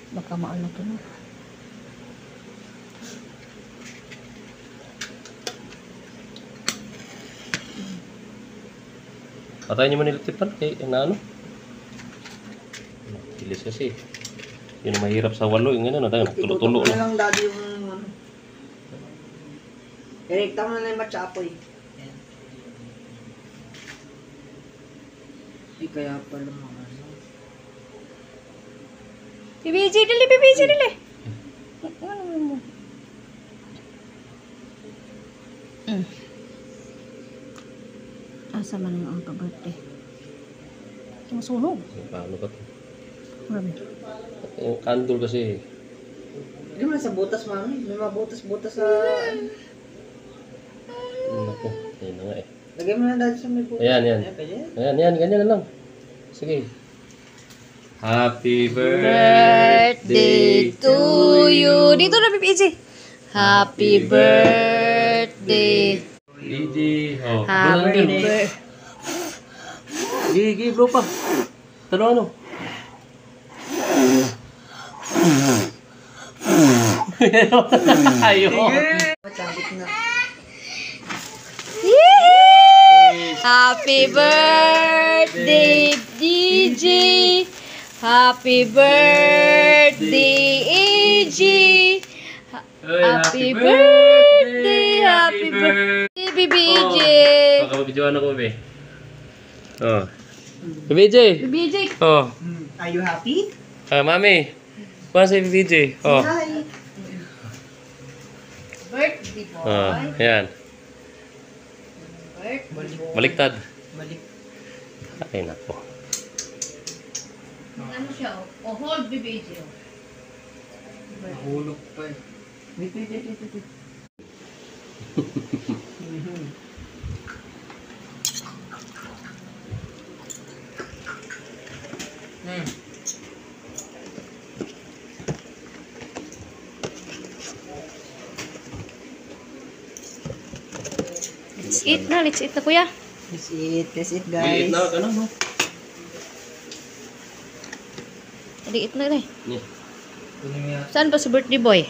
Baka maano to na. Patayin nyo man nilitipan kay ano? Bilis kasi. Yun ang mahirap sa walo. Yung ano, tulo-tulo na na. lang dati yung ano. Direkta mo na lang yung matchapoy. Yan. Di kaya pala mga ano. PBJ, dali. Ano mo? Asa man ang ka-birthday? Ang sunog. Paano ba ito? Grabe. Yung candle kasi. Hindi mo sa butas, mami. May mga butas-butas sa... Naku, ayun na nga eh. Lagay mo na dati sa may butas. Ayan. Pwede? Ayan, ganyan na lang. Sige. Happy birthday To you. Dito na, PBJ. Happy birthday. Gigi. Oh, Happy birthday. Gigi, blow pa. Ano? Ayaw. Matsabot na. Happy birthday, DJ. Happy birthday, AG. Happy birthday, BBJ. Pakabidyoan ako, be. Oh. BBJ. BBJ. Oh. Are you happy? Mami. Kuha sa BBJ. Oh. Hi. Birthday boy. Ayan. Birthday. Baliktad. Balik. Ay, nako. Ano siya? O hold BBJ. Nahulog pa eh. Wait. Let's eat na kuya. Let's eat guys. Ganun mo. Eat na rin. Yeah. Saan ba si birthday boy?